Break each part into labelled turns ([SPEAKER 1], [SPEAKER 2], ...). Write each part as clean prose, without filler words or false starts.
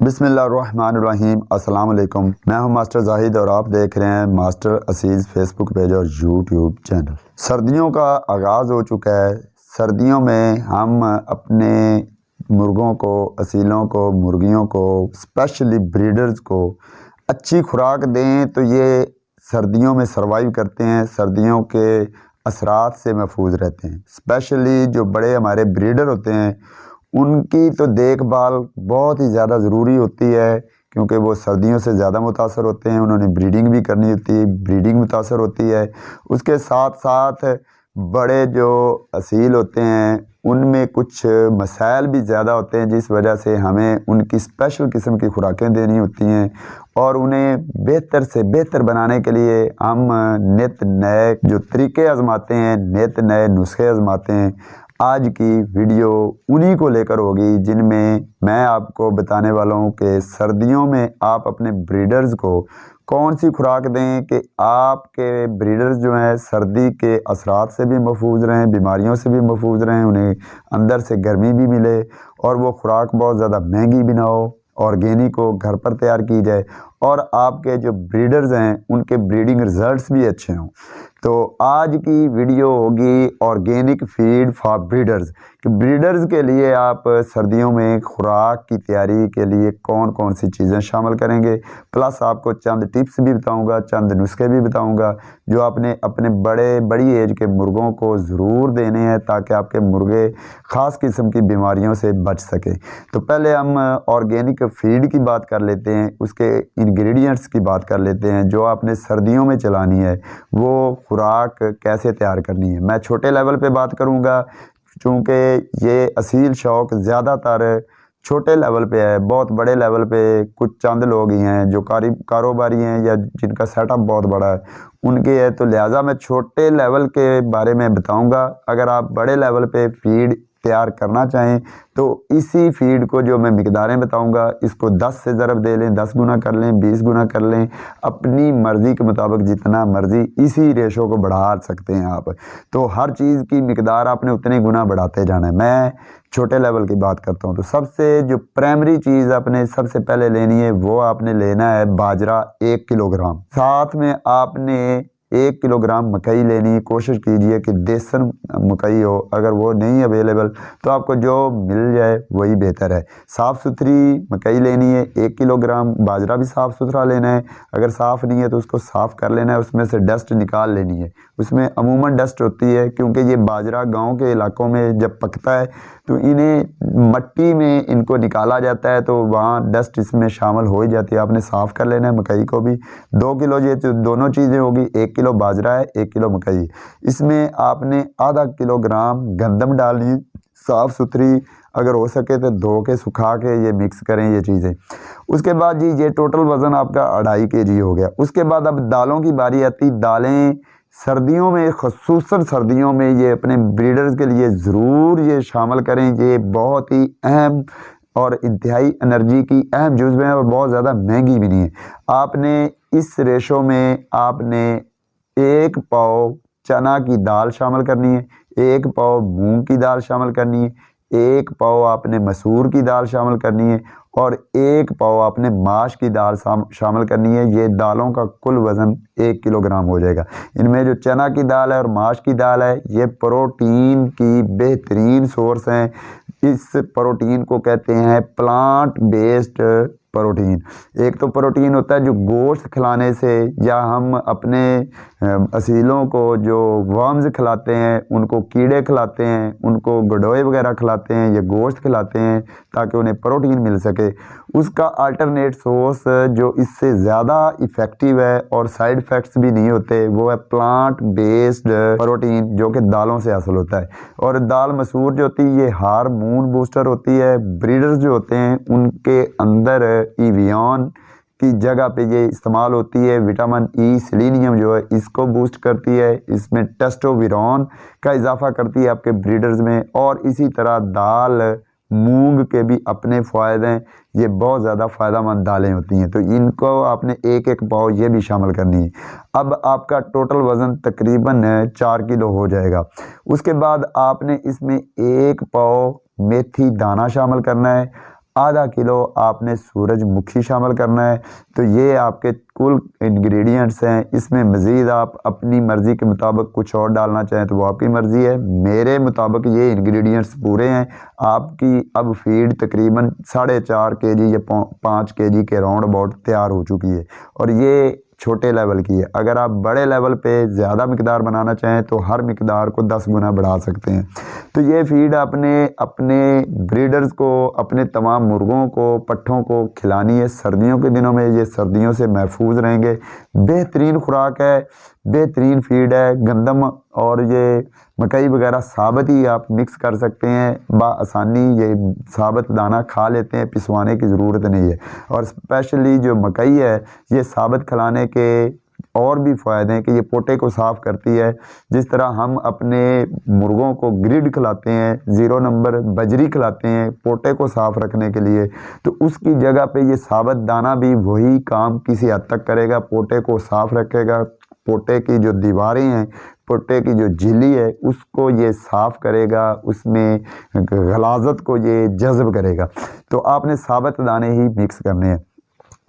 [SPEAKER 1] बिस्मिल्लाहिर्रहमानिर्रहीम। अस्सलाम वालेकुम। मैं हूं मास्टर जाहिद और आप देख रहे हैं मास्टर असीज़ फेसबुक पेज और यूट्यूब चैनल। सर्दियों का आगाज़ हो चुका है। सर्दियों में हम अपने मुर्गों को, असीलों को, मुर्गियों को, स्पेशली ब्रीडर्स को अच्छी खुराक दें तो ये सर्दियों में सर्वाइव करते हैं, सर्दियों के असरात से महफूज रहते हैं। स्पेशली जो बड़े हमारे ब्रीडर होते हैं उनकी तो देखभाल बहुत ही ज़्यादा ज़रूरी होती है, क्योंकि वो सर्दियों से ज़्यादा मुतासर होते हैं। उन्होंने ब्रीडिंग भी करनी होती है, ब्रीडिंग मुतासर होती है। उसके साथ साथ बड़े जो असील होते हैं उनमें कुछ मसाइल भी ज़्यादा होते हैं, जिस वजह से हमें उनकी स्पेशल किस्म की खुराकें देनी होती हैं और उन्हें बेहतर से बेहतर बनाने के लिए हम नित नए जो तरीके आजमाते हैं, नित नए नुस्खे आजमाते हैं। आज की वीडियो उन्हीं को लेकर होगी जिनमें मैं आपको बताने वाला हूँ कि सर्दियों में आप अपने ब्रीडर्स को कौन सी खुराक दें कि आपके ब्रीडर्स जो हैं सर्दी के असरात से भी महफूज रहें, बीमारियों से भी महफूज रहें, उन्हें अंदर से गर्मी भी मिले और वो खुराक बहुत ज़्यादा महंगी भी ना हो, ऑर्गेनिक हो, घर पर तैयार की जाए और आपके जो ब्रीडर्स हैं उनके ब्रीडिंग रिजल्ट्स भी अच्छे हों। तो आज की वीडियो होगी ऑर्गेनिक फीड फॉर ब्रीडर्स कि ब्रीडर्स के लिए आप सर्दियों में खुराक की तैयारी के लिए कौन कौन सी चीज़ें शामिल करेंगे। प्लस आपको चंद टिप्स भी बताऊंगा, चंद नुस्खे भी बताऊंगा जो आपने अपने बड़ी एज के मुर्गों को ज़रूर देने हैं ताकि आपके मुर्गे ख़ास किस्म की बीमारियों से बच सकें। तो पहले हम ऑर्गेनिक फीड की बात कर लेते हैं, उसके इंग्रेडिएंट्स की बात कर लेते हैं जो आपने सर्दियों में चलानी है, वो खुराक कैसे तैयार करनी है। मैं छोटे लेवल पे बात करूंगा क्योंकि ये असील शौक ज़्यादातर छोटे लेवल पे है। बहुत बड़े लेवल पे कुछ चंद लोग ही हैं जो कारोबारी हैं या जिनका सेटअप बहुत बड़ा है, उनके है, तो लिहाजा मैं छोटे लेवल के बारे में बताऊंगा। अगर आप बड़े लेवल पे फीड तैयार करना चाहें तो इसी फीड को जो मैं मिकदारें बताऊंगा इसको 10 से ज़रब दे लें, 10 गुना कर लें, 20 गुना कर लें, अपनी मर्ज़ी के मुताबिक जितना मर्ज़ी इसी रेशो को बढ़ा सकते हैं आप। तो हर चीज़ की मिकदार आपने उतने गुना बढ़ाते जाना है। मैं छोटे लेवल की बात करता हूँ तो सबसे जो प्राइमरी चीज़ आपने सबसे पहले लेनी है वो आपने लेना है बाजरा 1 किलोग्राम। साथ में आपने 1 किलोग्राम मकई लेनी। कोशिश कीजिए कि देसन मकई हो, अगर वो नहीं अवेलेबल तो आपको जो मिल जाए वही बेहतर है। साफ़ सुथरी मकई लेनी है 1 किलोग्राम। बाजरा भी साफ़ सुथरा लेना है, अगर साफ़ नहीं है तो उसको साफ़ कर लेना है, उसमें से डस्ट निकाल लेनी है। उसमें अमूमन डस्ट होती है क्योंकि ये बाजरा गाँव के इलाकों में जब पकता है तो इन्हें मट्टी में इनको निकाला जाता है तो वहाँ डस्ट इसमें शामिल हो ही जाती है। आपने साफ़ कर लेना है मकई को भी। 2 किलो ये तो दोनों चीज़ें होगी, 1 किलो बाजरा है, 1 किलो मकई। इसमें आपने आधा किलोग्राम गंदम डालनी, साफ़ सुथरी, अगर हो सके तो धो के सुखा के ये मिक्स करें ये चीज़ें। उसके बाद जी ये टोटल वज़न आपका 2.5 kg हो गया। उसके बाद अब दालों की बारी आती। दालें सर्दियों में, ख़ुसूसन सर्दियों में ये अपने ब्रीडर्स के लिए ज़रूर ये शामिल करें। ये बहुत ही अहम और इंतहाई एनर्जी की अहम जुज़ है और बहुत ज़्यादा महंगी भी नहीं है। आपने इस रेशो में आपने 1 पाव चना की दाल शामिल करनी है, 1 पाव मूंग की दाल शामिल करनी है, 1 पाव आपने मसूर की दाल शामिल करनी है और 1 पाव आपने माश की दाल शामिल करनी है। ये दालों का कुल वज़न 1 किलोग्राम हो जाएगा। इनमें जो चना की दाल है और माश की दाल है ये प्रोटीन की बेहतरीन सोर्स हैं। इस प्रोटीन को कहते हैं प्लांट बेस्ड प्रोटीन। एक तो प्रोटीन होता है जो गोश्त खिलाने से, या हम अपने असीलों को जो वर्म्स खिलाते हैं, उनको कीड़े खिलाते हैं, उनको गडोए वगैरह खिलाते हैं या गोश्त खिलाते हैं ताकि उन्हें प्रोटीन मिल सके। उसका अल्टरनेट सोर्स जो इससे ज़्यादा इफ़ेक्टिव है और साइड इफ़ेक्ट्स भी नहीं होते वो है प्लांट बेस्ड प्रोटीन जो कि दालों से हासिल होता है। और दाल मसूर जो होती है ये हार्मोन बूस्टर होती है। ब्रीडर्स जो होते हैं उनके अंदर ईवियन की जगह पे ये इस्तेमाल होती है। विटामिन ई, सेलेनियम जो है इसको बूस्ट करती है। इसमें टेस्टोस्टेरोन का इजाफा करती है आपके ब्रीडर्स में। और इसी तरह दाल मूंग के भी अपने फ़ायदे हैं। ये बहुत ज़्यादा फ़ायदेमंद दालें होती हैं तो इनको आपने 1-1 पाव ये भी शामिल करनी है। अब आपका टोटल वज़न तकरीबन 4 किलो हो जाएगा। उसके बाद आपने इसमें 1 पाव मेथी दाना शामिल करना है, आधा किलो आपने सूरजमुखी शामिल करना है। तो ये आपके कुल इंग्रेडिएंट्स हैं। इसमें मज़ीद आप अपनी मर्ज़ी के मुताबिक कुछ और डालना चाहें तो वो आपकी मर्ज़ी है। मेरे मुताबिक ये इंग्रेडिएंट्स पूरे हैं। आपकी अब फीड तकरीबन 4.5 kg या 5 kg के राउंड अबाउट तैयार हो चुकी है, और ये छोटे लेवल की है। अगर आप बड़े लेवल पे ज़्यादा मिकदार बनाना चाहें तो हर मिकदार को 10 गुना बढ़ा सकते हैं। तो ये फीड आपने अपने ब्रीडर्स को, अपने तमाम मुर्गों को, पट्ठों को खिलानी है। सर्दियों के दिनों में ये सर्दियों से महफूज रहेंगे। बेहतरीन खुराक है, बेहतरीन फीड है। गंदम और ये मकई वगैरह साबित ही आप मिक्स कर सकते हैं बआसानी। ये साबित दाना खा लेते हैं, पिसवाने की ज़रूरत नहीं है। और स्पेशली जो मकई है, ये साबित खिलाने के और भी फ़ायदे हैं कि ये पोटे को साफ़ करती है। जिस तरह हम अपने मुर्गों को ग्रिड खिलाते हैं, 0 नंबर बजरी खिलाते हैं पोटे को साफ़ रखने के लिए, तो उसकी जगह पे ये साबित दाना भी वही काम किसी हद तक करेगा। पोटे को साफ़ रखेगा, पोटे की जो दीवारें हैं, पोटे की जो झिल्ली है, उसको ये साफ़ करेगा, उसमें गलाज़त को ये जज़ब करेगा। तो आपने साबित दाने ही मिक्स करने हैं।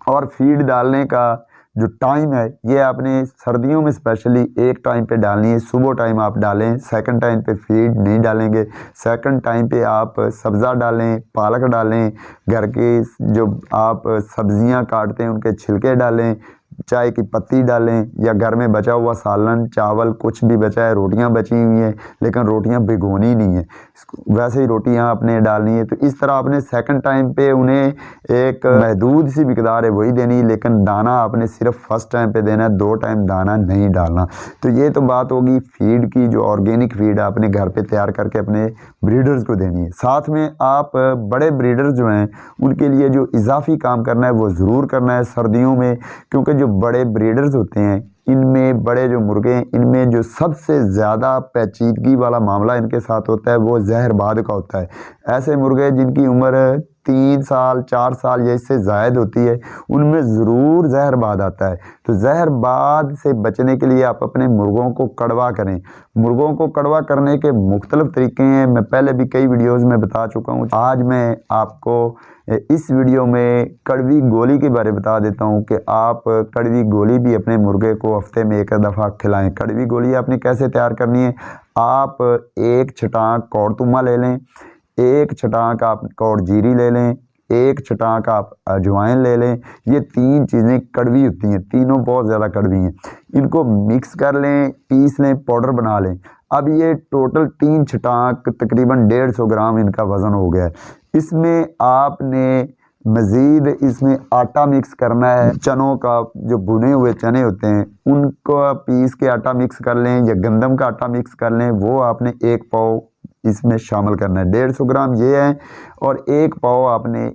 [SPEAKER 1] और फीड डालने का जो टाइम है, ये आपने सर्दियों में स्पेशली एक टाइम पे डालनी है। सुबह टाइम आप डालें, सेकंड टाइम पे फीड नहीं डालेंगे। सेकंड टाइम पे आप सब्ज़ा डालें, पालक डालें, घर की जो आप सब्ज़ियां काटते हैं उनके छिलके डालें, चाय की पत्ती डालें, या घर में बचा हुआ सालन, चावल कुछ भी बचा है, रोटियां बची हुई हैं लेकिन रोटियां भिगोनी नहीं है, वैसे ही रोटियां आपने डालनी है। तो इस तरह आपने सेकंड टाइम पे उन्हें एक महदूद सी मिकदार है वही देनी है, लेकिन दाना आपने सिर्फ फर्स्ट टाइम पे देना है, 2 टाइम दाना नहीं डालना। तो ये तो बात होगी फीड की, जो ऑर्गेनिक फीड आपने घर पे तैयार करके अपने ब्रीडर्स को देनी है। साथ में आप बड़े ब्रीडर्स जो हैं उनके लिए जो इजाफी काम करना है वो ज़रूर करना है सर्दियों में, क्योंकि जो बड़े ब्रीडर्स होते हैं, इनमें बड़े जो मुर्गे हैं, इनमें जो सबसे ज़्यादा पेचीदगी वाला मामला इनके साथ होता है वो जहरबाद का होता है। ऐसे मुर्गे जिनकी उम्र 3 साल 4 साल या इससे ज़ायद होती है, उनमें ज़रूर जहरबाद आता है। तो जहरबाद से बचने के लिए आप अपने मुर्गों को कड़वा करें। मुर्गों को कड़वा करने के मुख्तलिफ तरीके हैं, मैं पहले भी कई वीडियोस में बता चुका हूँ। आज मैं आपको इस वीडियो में कड़वी गोली के बारे में बता देता हूँ कि आप कड़वी गोली भी अपने मुर्गे को हफ्ते में 1 दफ़ा खिलाएं। कड़वी गोली आपने कैसे तैयार करनी है, आप 1 छटाक कौड़तुमा ले लें, 1 छटाक आप कौड़ जीरी ले लें, 1 छटाक आप अजवाइन ले लें। ये 3 चीज़ें कड़वी होती हैं, तीनों बहुत ज़्यादा कड़वी हैं। इनको मिक्स कर लें, पीस लें, पाउडर बना लें। अब ये टोटल 3 छटाक तकरीबन 150 ग्राम इनका वज़न हो गया है। इसमें आपने मज़ीद इसमें आटा मिक्स करना है। चनों का जो भुने हुए चने होते हैं उनको पीस के आटा मिक्स कर लें, या गंदम का आटा मिक्स कर लें, वो आपने 1 पाव इसमें शामिल करना है। 150 ग्राम ये है, और 1 पाव आपने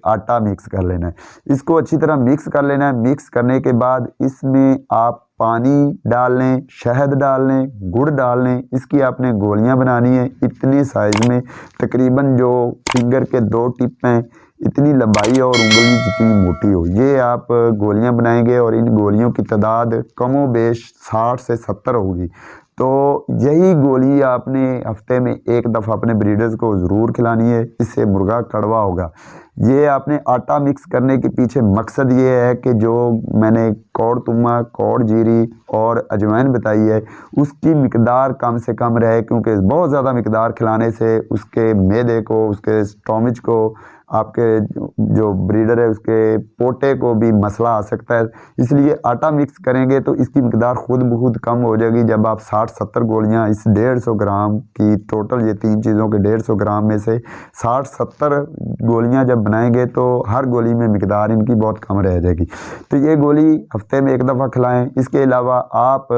[SPEAKER 1] आटा मिक्स कर लेना है। इसको अच्छी तरह मिक्स कर लेना है। मिक्स करने के बाद इसमें आप पानी डाल लें, शहद डाल लें, गुड़ डाल लें। इसकी आपने गोलियां बनानी है इतने साइज़ में, तकरीबन जो फिंगर के 2 टिप हैं इतनी लंबाई और उंगली जितनी मोटी हो, ये आप गोलियां बनाएंगे। और इन गोलियों की तादाद कमो बेश 60 से 70 होगी। तो यही गोली आपने हफ्ते में 1 दफ़ा अपने ब्रीडर्स को ज़रूर खिलानी है, इससे मुर्गा कड़वा होगा। ये आपने आटा मिक्स करने के पीछे मकसद ये है कि जो मैंने कौड़ तुमा, कौड़ जीरी और अजवाइन बताई है उसकी मिकदार कम से कम रहे, क्योंकि बहुत ज़्यादा मिकदार खिलाने से उसके मैदे को, उसके स्टोमिच को, आपके जो ब्रीडर है उसके पोटे को भी मसला आ सकता है। इसलिए आटा मिक्स करेंगे तो इसकी मिकदार खुद ब खुद कम हो जाएगी। जब आप 60-70 गोलियां इस 150 ग्राम की, टोटल ये 3 चीज़ों के 150 ग्राम में से 60-70 गोलियां जब बनाएंगे तो हर गोली में मिकदार इनकी बहुत कम रह जाएगी। तो ये गोली हफ्ते में 1 दफ़ा खिलाएं। इसके अलावा आप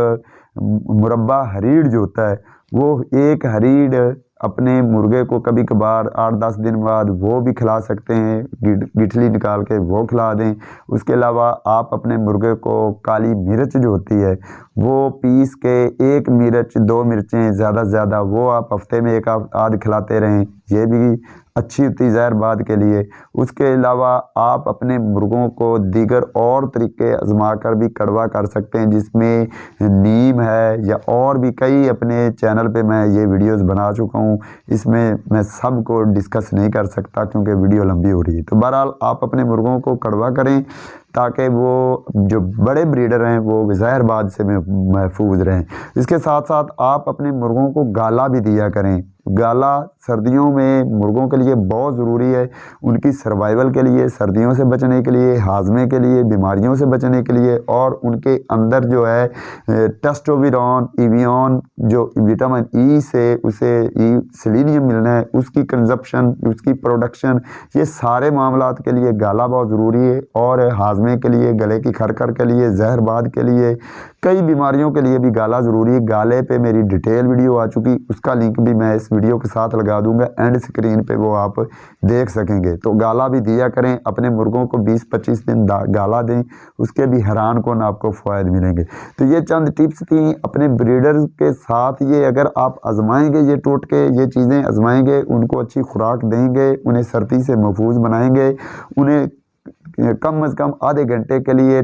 [SPEAKER 1] मुरब्बा हरीड़ जो होता है, वो 1 हरीड़ अपने मुर्गे को कभी कभार 8-10 दिन बाद वो भी खिला सकते हैं, गिठली निकाल के वो खिला दें। उसके अलावा आप अपने मुर्गे को काली मिर्च जो होती है वो पीस के 1 मिर्च 2 मिर्चें ज़्यादा से ज़्यादा वो आप हफ्ते में 1 आध खिलाते रहें। ये भी अच्छी होती है जहरबाद के लिए। उसके अलावा आप अपने मुर्गों को दीगर और तरीके आजमा कर भी कड़वा कर सकते हैं, जिसमें नीम है या और भी कई अपने चैनल पे मैं ये वीडियोस बना चुका हूँ। इसमें मैं सब को डिस्कस नहीं कर सकता क्योंकि वीडियो लंबी हो रही है। तो बहरहाल आप अपने मुर्गों को कड़वा करें ताकि वो जो बड़े ब्रीडर हैं वो जहरबाद से महफूज रहें। इसके साथ साथ आप अपने मुर्गों को गाला भी दिया करें। गाला सर्दियों में मुर्गों के लिए बहुत ज़रूरी है, उनकी सर्वाइवल के लिए, सर्दियों से बचने के लिए, हाजमे के लिए, बीमारियों से बचने के लिए, और उनके अंदर जो है टेस्टोस्टेरोन, इवियन, जो विटामिन ई से उसे सेलेनियम मिलना है, उसकी कंजप्शन, उसकी प्रोडक्शन, ये सारे मामलात के लिए गाला बहुत ज़रूरी है। और हाजमे के लिए, गले की खरखर के लिए, जहरबाद के लिए, कई बीमारियों के लिए भी गाला ज़रूरी है। गाले पे मेरी डिटेल वीडियो आ चुकी, उसका लिंक भी मैं इस वीडियो के साथ लगा दूंगा, एंड स्क्रीन पे वो आप देख सकेंगे। तो गाला भी दिया करें, अपने मुर्गों को 20-25 दिन गाला दें, उसके भी हैरान कौन आपको फ़ायद मिलेंगे। तो ये चंद टिप्स थी अपने ब्रीडर के साथ। ये अगर आप आजमाएंगे, ये टोटके, ये चीज़ें आजमाएंगे, उनको अच्छी खुराक देंगे, उन्हें सर्दी से महफूज बनाएंगे, उन्हें कम से कम आधे घंटे के लिए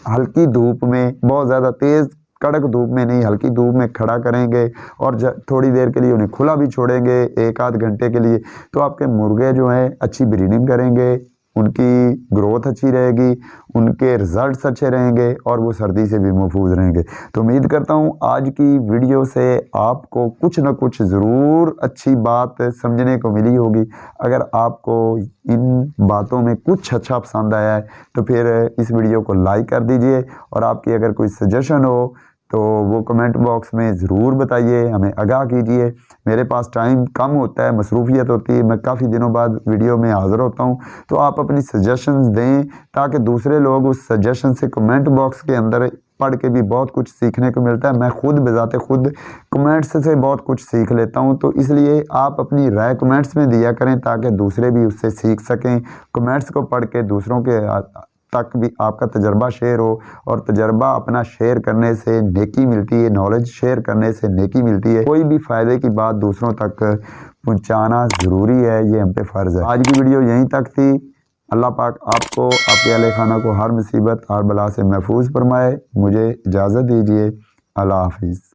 [SPEAKER 1] हल्की धूप में, बहुत ज़्यादा तेज़ कड़क धूप में नहीं, हल्की धूप में खड़ा करेंगे और थोड़ी देर के लिए उन्हें खुला भी छोड़ेंगे 1-आध घंटे के लिए, तो आपके मुर्गे जो हैं अच्छी ब्रीडिंग करेंगे, उनकी ग्रोथ अच्छी रहेगी, उनके रिजल्ट्स अच्छे रहेंगे और वो सर्दी से भी महफूज रहेंगे। तो उम्मीद करता हूँ आज की वीडियो से आपको कुछ न कुछ ज़रूर अच्छी बात समझने को मिली होगी। अगर आपको इन बातों में कुछ अच्छा पसंद आया है तो फिर इस वीडियो को लाइक कर दीजिए, और आपकी अगर कोई सजेशन हो तो वो कमेंट बॉक्स में ज़रूर बताइए, हमें आगाह कीजिए। मेरे पास टाइम कम होता है, मसरूफियत होती है, मैं काफ़ी दिनों बाद वीडियो में हाज़िर होता हूँ, तो आप अपनी सजेशंस दें ताकि दूसरे लोग उस सजेशन से कमेंट बॉक्स के अंदर पढ़ के भी बहुत कुछ सीखने को मिलता है। मैं खुद बजाते खुद कमेंट्स से बहुत कुछ सीख लेता हूँ, तो इसलिए आप अपनी राय कमेंट्स में दिया करें ताकि दूसरे भी उससे सीख सकें। कमेंट्स को पढ़ के दूसरों के तक भी आपका तजर्बा शेयर हो, और तजर्बा अपना शेयर करने से नेकी मिलती है, नॉलेज शेयर करने से नेकी मिलती है। कोई भी फ़ायदे की बात दूसरों तक पहुंचाना ज़रूरी है, ये हम पे फ़र्ज़ है। आज की वीडियो यहीं तक थी। अल्लाह पाक आपको, आपके अहले खाना को हर मुसीबत, हर बला से महफूज फरमाए। मुझे इजाज़त दीजिए। अल्लाह हाफिज़।